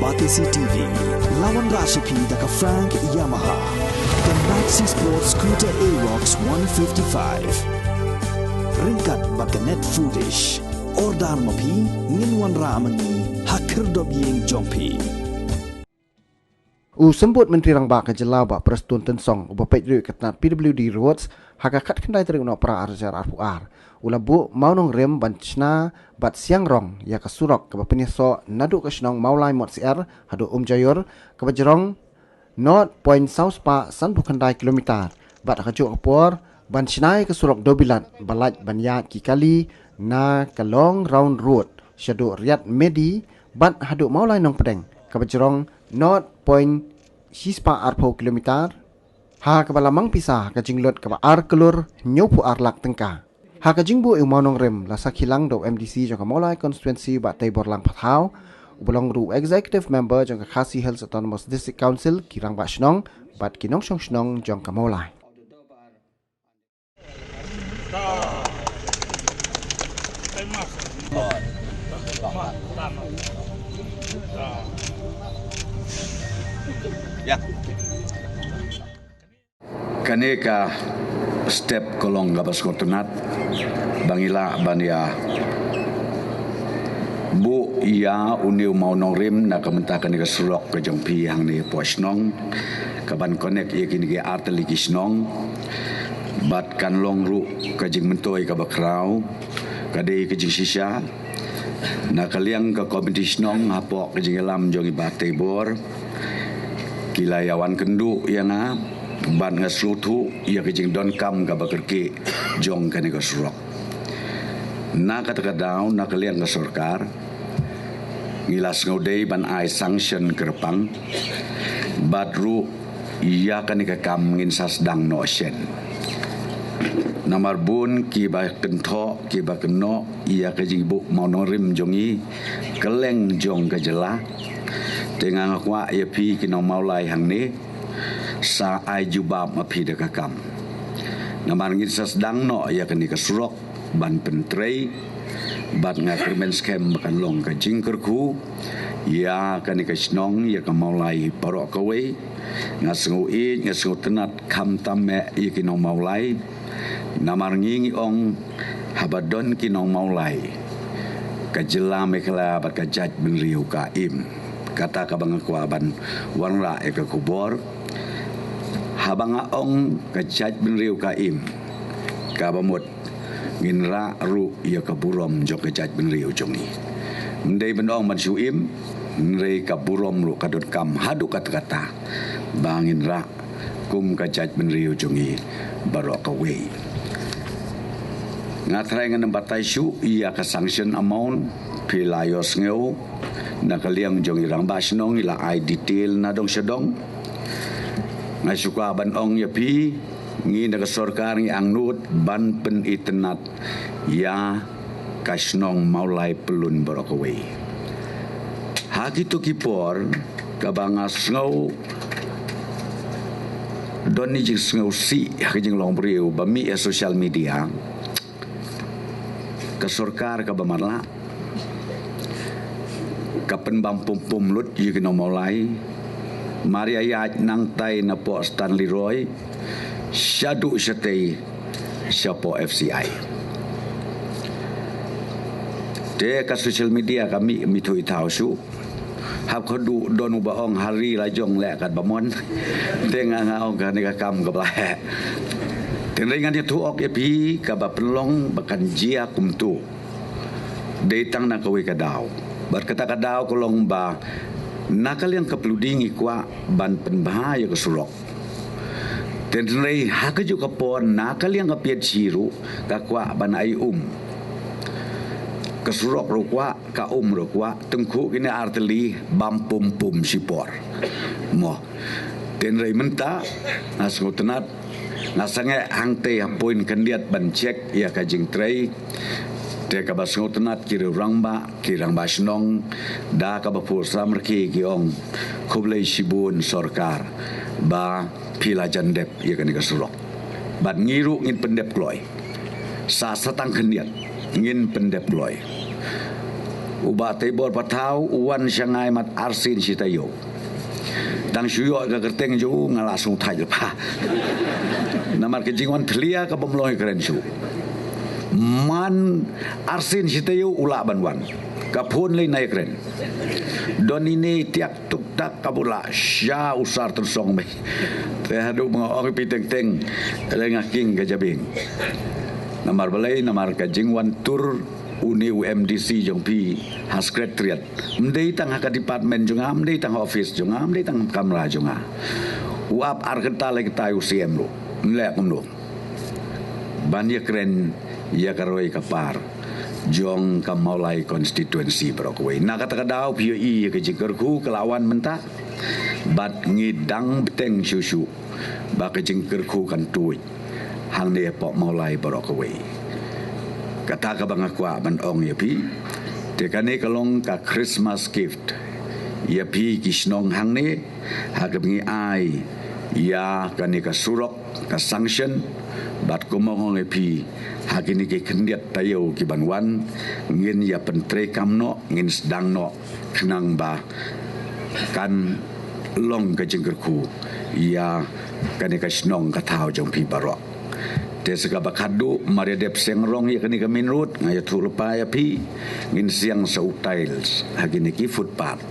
Batisi TV, lawan Rashipi daka Frank Yamaha, dan Maxi Sport Scooter Aerox 155. Ringkat baka net foodish, ordar mapi, nginwan ramani, hakir dobyeng jompi. Sembut Menteri Rang Bak Kejelau bak Perestun Tensong ubah pejru ketnat PWD Roads hakakat kendai terik nak pra arjar arpuar. Ulabu maunong rem bancna bat siang rong ya kasurok ke penyeso naduk ke senong maulai mot siar hadu jayor ke bajerong not point south pa san kendai kilometer bat kajuk apor bancnai kasurok dobilat balaj banyat kikali na kalong round road syadu riat medi bat hadu maulai nong pedeng ke bajerong not point sispa arpo kilometer ha kebalamang pisah ke jinglot ke ar kelur nyopu arlak tengka ha ke jingbu imanong rem lasa kilang do MDC jong molai constituency ba Taibor Lang Pathau ubulong ru executive member jong Khasi Hills Autonomous District Council kirang ba shnong bat kinong shnong jong molai ya. Kaneka step kolong gabas kotunat bangila bania bu ia uniu mau nongrim na kamenta kaneka surok ke jongpi hang ni posnong kaban konek ye kini ge arteli kisnong bat kan long ru ke jing mentoi ka bakrau kade ke jing sisha na kaliang ke kompetisnong hapok ke jing lam jongi batebor kilayawan kendu yang ban ngaslutu ia kejing don kam ga bakerki jong kane ga surok na kata daun na kalian ga sorkar ngilas ngaudei ban ai sanction kerpang badru ia kane ga kam ngin sasdang no shen namar bun ki ba kento ki ba keno ia kejing bu mau norim jongi keleng jong ga jela dengan akwa ia pi kino maulai hang ni sa ai jubab api dekakam namar ngin sasdang no ia kani kasurok ban pentrei bat ngakermen skem makan long ka jingkerku ia kani kasnong ia ka maulai parok kawe ngasengu ngasengu tenat kam tamme ia kino maulai namar ngingi ong habadon kino maulai kajela mekala bat kajaj benriu ka im kata kabang kuaban warna eka kubor habang ong kajaj benriu kaim kabamut nginra ru ya kaburom jok kajaj benriu jongi ndai benong mansuim nrei kaburom ru kadut kam hadu kata-kata bangin ra kum kajaj benriu jongi barok kawe ngatrai ngan batai su ia ka sanction amount pilayos ngeu na kaliang jong irang basnong ila ai detail na dong sedong ngai suka ban ong ya pi ngi na sorkar ngi angnut ban pen itnat ya kasnong maulai pelun borokawe ha kitu kipor kabangas ngau doni jing ngau si ha jing long briu bami ya social media ka sorkar ka bamarla kapen bam pum lut yu kino maulai Maria ayat nang tai na po Stanley Roy syadu syatei syapo FCI de ka social media kami mitui tau su hab khodu donu baong hari lajong le kat bamon tenga ngaong ka nika kam ka bla tenrengan itu ok epi ka ba pelong bakan jia kumtu detang na kawe kadau berkata kadau kolong ba nakal yang kepludingi kwa ban penbahaya kesulok tenrei haka juga pon nakal yang kepiat siru ka kwa ban ai kesulok ro kwa ka ro kwa tengku kini arteli bam pum sipor mo tenrei menta nasngotenat nasange hangte poin kandiat ban cek ya kajing trei te ka basngotenat kiri rangba kirang basnong da ka bapur samrki giong kublai sibun sorkar ba pila jandep ya kan kasurok ban ngiru ngin pendep kloy sa satang kendiat ngin pendep kloy Uba tebor patau uan syangai mat arsin sitayo. Dang syuyok ke kerteng jo ngalasung thai pa. Namar ke jingwan thlia ka pemloy keren su. Man arsin sitayo ula banwan. Kapun le naik keren. Don ini tiak tuk tak kabula sya usar tersong me. Tehadu mga ori piteng-teng kalengaking kajabing. Namar balai namar ka jingwan tur Uni UMDC jong pi has sekretariat mdei tang ka department jonga mdei tang office jonga mdei tang kamera jonga uap arkenta le kita UCM lo nlek mno banyak keren ya karoi kapar jong kamaulai constituency brokwe na kata kadau PUI ke jingkerku kelawan menta bat ngidang beteng susu ba ke jingkerku kan tuit hang ne pok maulai brokwe kata ka bang akwa ban ong yapi te kane kalong ka Christmas gift yapi kisnong hang ne ha ka bingi ai ya kane ka surok ka sanction bat kumong yapi ha kini ke kendiat tayo ki banwan ngin ya pentre kamno ngin sedang no kenang ba kan long ka jengkerku ya kane ka snong ka tau jong pi barok Desa kabakadu Maria Dep Sengrong ya kini kami road ngaya turpa ya pi ngin siang sautails hagini ki footpath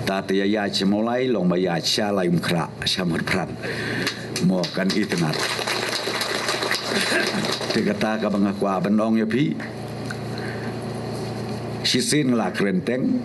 tati ya cemolai long baya chalai mkra samar pran mo kan itnat tegata ka bangakwa benong ya pi sisin la krenteng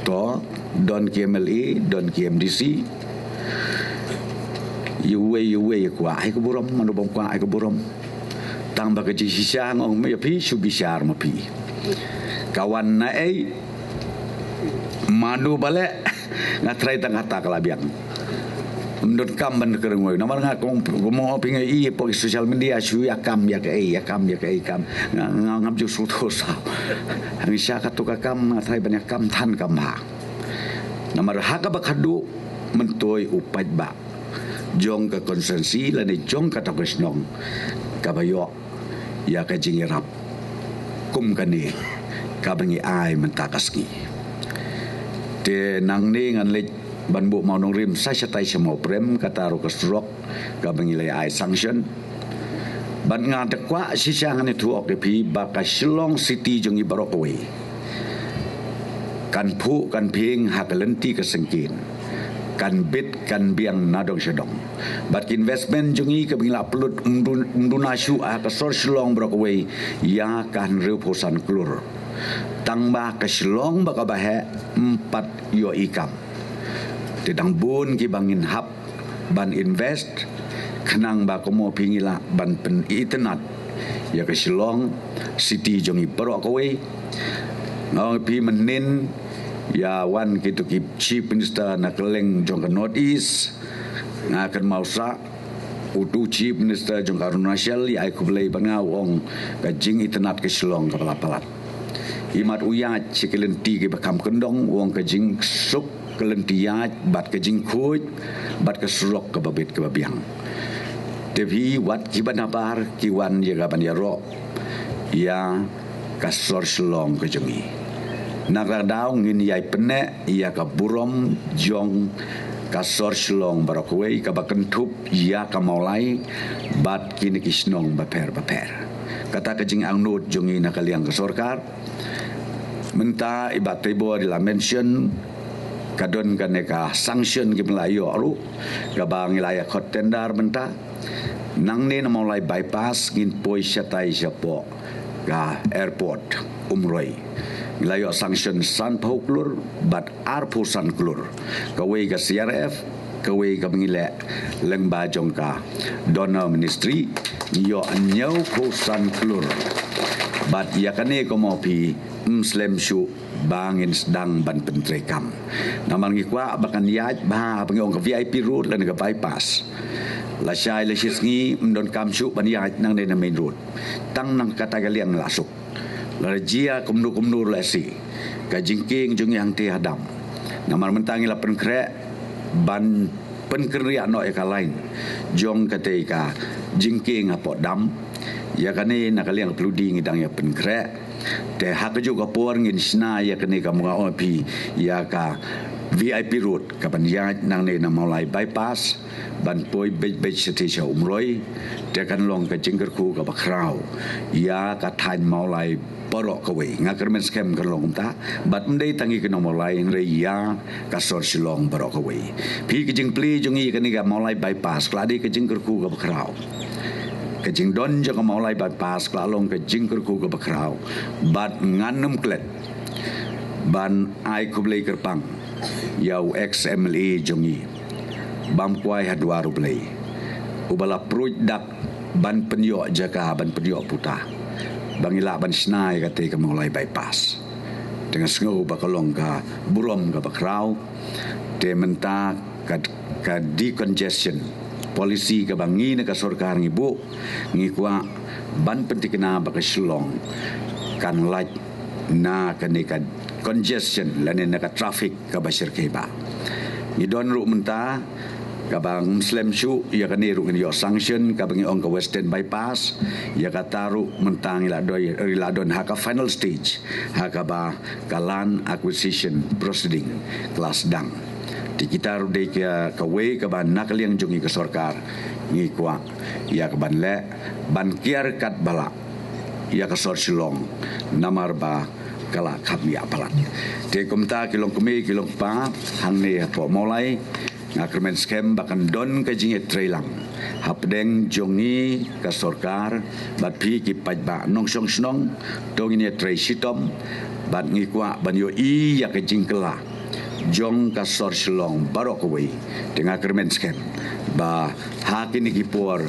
to don KMLE don KMDC Yuwe kwa ai ko buram manu bom kwa ai ko buram tang ba ke ji sha ngong me pi su bi shar ma pi kawan na ai manu bale ngatrai tang hata kalabiang mendot kam ban kerengoi nomor nga kong mo pingai i po social media su ya kam ya ke kam ngam ju su to sa hang sha ka to ka kam ngatrai banyak kam than kam ha nomor ha ka ba khadu mentoi upat ba jong ke konsensi lani jong kata kesnong kabayo ya ka jingirap kum kani kabangi ai mentakaski te nang ni ngan le banbu mau nong rim sa satai semau prem kata ro kesrok kabangi le ai sanction ban nga tekwa sisang ni tuok de pi baka Shillong City jong ibarokawi kan pu kan ping hakalenti kesengkin kan bit kan biang nadong sedong but investment jungi ke bingla pelut unduna syu ka sor Shillong Brockway ya kan reposan klur tangba ke Shillong baka bahe 4 yo ikam tidang bun ki bangin hap ban invest kenang ba komo pingila ban pen internet ya ke Shillong City jungi Brockway ngau pi menin ya wan kitu ki chief minister na keleng jong ka North East ngakan mausa utu chief minister jong ka national ya aku belai banga wong ka jing internet ke Shillong ka palapalat imat uyat cikelenti ke bakam kendong wong ka jing suk kelentiat bat ka jing kuj bat ka surok ka babit ka babiang tevi wat ki banabar ki wan ya ga ban ya ro ya ka sor Shillong ka jongi Nagradao ngin yai pene ia ka burom jong ka sor Shillong Brockway ka bakentup ia ka maulai bat kini kisnong baper kata ka jing ang nut jongi nakaliang ka sorkar menta ibat tebo di la mention kadon ka neka sanction ki melayo alu ka bang ilaya khot tendar menta nang ne na maulai bypass ngin poi syatai syapo ka airport umroi Layo sanction san pauklur bat arpu san klur kawai ka CRF kawai ka mengile lengba jongka donor ministry yo anyau ko san klur bat ya kane ko mo pi muslim shu bangin sedang ban pentrekam naman ngikwa bakan yaj ba pangong ka VIP route lan ka bypass la syai la shisngi mdon kam shu ban yaj nang de na main road tang nang kata galiang lasuk Larjia kumnu lesi kajingking jung yang ti hadam namar mentangi la penkre ban penkria no eka lain jong kateika jingking apot dam ya kane nakaliang pludi ngidang ya penkre Te hak juga por ngin sna ya kene ka mga OP ya ka VIP route ka ban ya nang ne na maulai bypass ban poi bej station umroi te kan long ka jingker ku ka bakrau ya ka thain maulai borok ka wei ngakar men scam kan long ta bat mdei tangi ka maulai ngre ya ka sor silong borok ka wei pi ka jing pli jongi ka ni ka maulai bypass kladi ka jingker ku ka bakrau ka jing don jo ka maulai bypass klalong ka jingker ku ka bakrau bat nganem klet ban ai kublei kerpang yau XMLA jongi bam kuai hadwaru blei ubala pruj dak ban penyo jaka ban penyo puta bangila ban snai kate ka mulai bypass dengan sengu bakalong ka burom ka bakrau te menta ka decongestion polisi ka bangi na ka sarkar ngibu ngikwa ban pentikna bakasulong kan light na kanika congestion lanin naka traffic ka basir keba ni don ru menta kabang Muslim syu ya kani ru yo sanction kabang ong ka western bypass ya kataru mentang ila doi ila don haka final stage haka ba kalan acquisition proceeding kelas dang di kita ru de ka we ka ban nakaliang jungi ka sarkar ngi kwa ya ka ban le ban kiar kat bala ya ka sor silong namar ba kala kami apalat te komta kilong kumi kilong pa hang ne po mulai ngakermen scam bakan don ka jinge trailang hapdeng jongi ka sarkar bat pi ki pajba nong song snong dong ini trai sitom bat ngikwa ban yo i ya ka jingkela jong ka sor silong barok we dengan kermen scam ba hakini ki por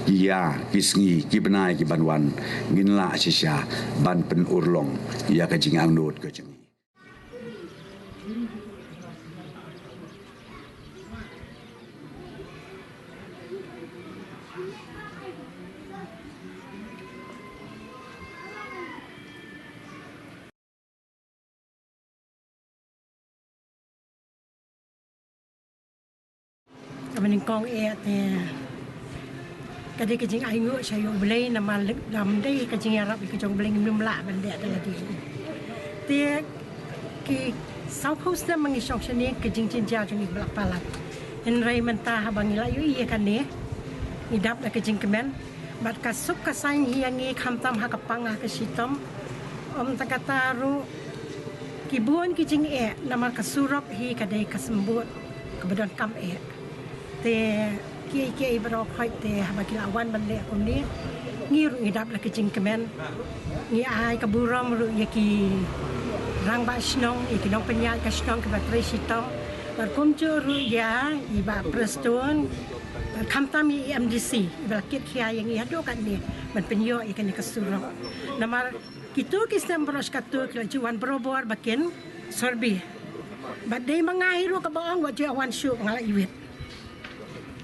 ya kisngi kibenai ki banwan nginla sisya ban pen urlong ya ka jing angnut ka jing Kami kong kadai kajing ayu saya boleh nama lam dai kajing Arab kajong boleh minum la benda adalah dia. Dia ki South Coast dah mengisong sini kajing cinja jongi belak palat. Enrai mentah bangila yu iya kan ni. Idap dah kajing kemen. Bat kasuk kasai yang ni kamtam hakapang hakasitom. Takataru kibuan kajing nama kasurok hi kadai kasembut kebetulan kam te kiai berok hai te habakila wan bande ko ni ngiru idap la kicing kemen ni ai kaburam ru yaki rang ba snong iki nong penyal ka snong ke batri sitong bar kumcu ru ya iba preston kamtam MDC iba kit kia yang iado kan ni man penyo ikan kasuro namar kitu kisem bros katu kelajuan berobor bakin sorbi badai mangahiru ka baong wa jawan syu ngala iwit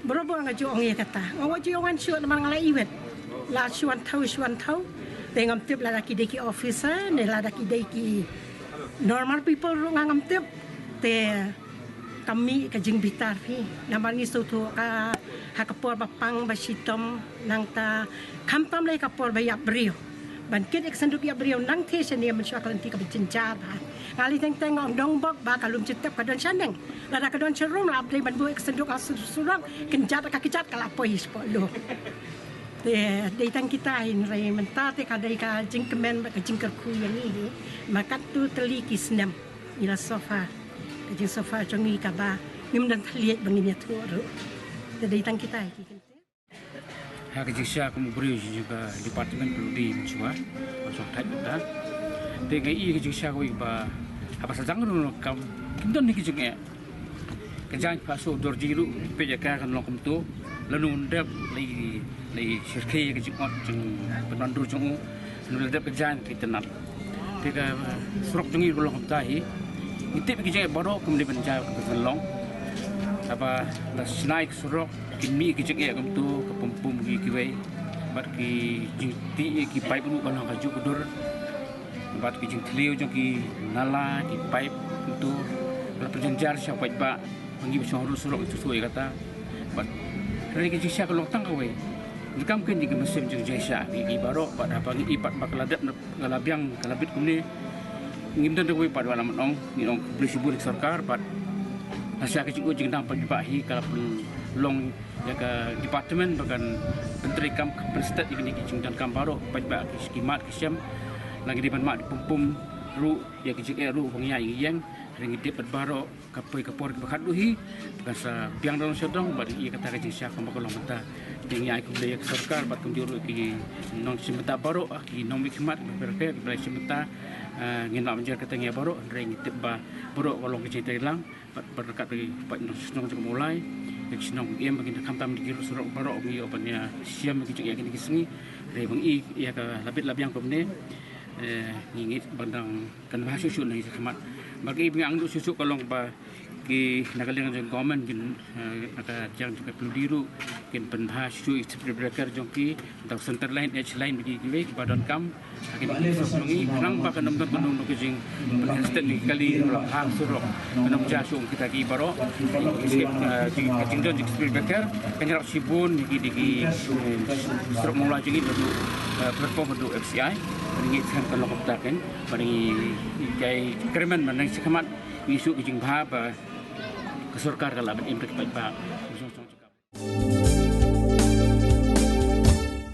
berapa orang aja orang kata, orang aja orang syuk nama ngalai iwet, lah syuan tahu, tengam tip lah laki deki officer, ni lah laki deki normal people ngam tip, te kami kajing bitar pi, nama ni suatu ka hakapor bapang basitom nang ta kampam lay kapor bayap beriu, bangkit eksenduk ya beriu nang te seni mensyuak lanti kabicincar, ngali teng ong dongbok ba kalum citep kadon sandeng. Lada kadon cerum lah abdai ban buik senduk surang kenjat kakicat kala poi sepolo. De tang kita in rai menta te kadai ka jingkemen ba jingkerku yang ini maka tu teli kisnam ila sofa. Kajing sofa jongi ka ba ngim dan liat banginya tu ro. De tang kita iki kente. Ha kajing sia kamu beri juga departemen di mencuba masuk tai dah. De ngai kajing sia ko ba apa sajang no kam kindon ni kajing kejang pasu dorjiru pejaka kan lokum tu lalu ndep lagi sirkai kejang jeng penandu jeng nul ndep kejang kita nak tiga surok jengi lokum tahi itu kejang baru kemudian penjauh ke long apa dah snaik surok kimi kejang kum tu ke pempum kiwai bat ki jingti ki pipe nu kan kaju kudur bat ki jing tliu jeng ki nala ki pipe tu perjanjian siapa ba pangi surok itu suai kata bat dari kecil kalau tang kau Jika mungkin di musim jeng jasa di baru pada pagi ipat bakaladat kalabiang kalabit kuni ngimdan dewi pada alamat ong ni ong beli sibuk sarkar pat nasi kecil ujung dang pahi kalapun long jaga departemen bahkan menteri kam prestat ini kecing dan kam baru pada skimat kesiam lagi di mak di pumpum ru ya kecil ru bangnya yang ringgit dapat baru kapoi kapor berkaduhi bukan sa biang dalam sedang bagi ia kata kecil siapa makalong mata dengan aku beli sarkar bat kunjuru ki non simeta baru ki non hikmat berke beli simeta ngena menjar katanya baru ringgit ba baru kalau kecil hilang berdekat dari pak non juga mulai jadi senang ia bagi kampam di kiri surat baru ni opennya siam kecil yang kini kesini dari bang i ia ke labit labiang komne ngingit bandang kan bahasa susu ni hikmat bagi bingang tu susu kalau ba ki nagaling jeng government jeng naga jang juga perlu diru kin penbahas susu seperti breaker jongki atau center line edge line bagi giwe badan kam akin sebelumnya nang pa kanam kan penung ke jeng penhastat ni kali hang surok kanam jasung kita ki baro jeng don jeng seperti breaker kan jarak sibun di surok mula jeng itu platform untuk FCI ini kan kalau kita kan bagi kai kremen mana sekamat isu jeng bah kesurkar kalau imprek baik-baik.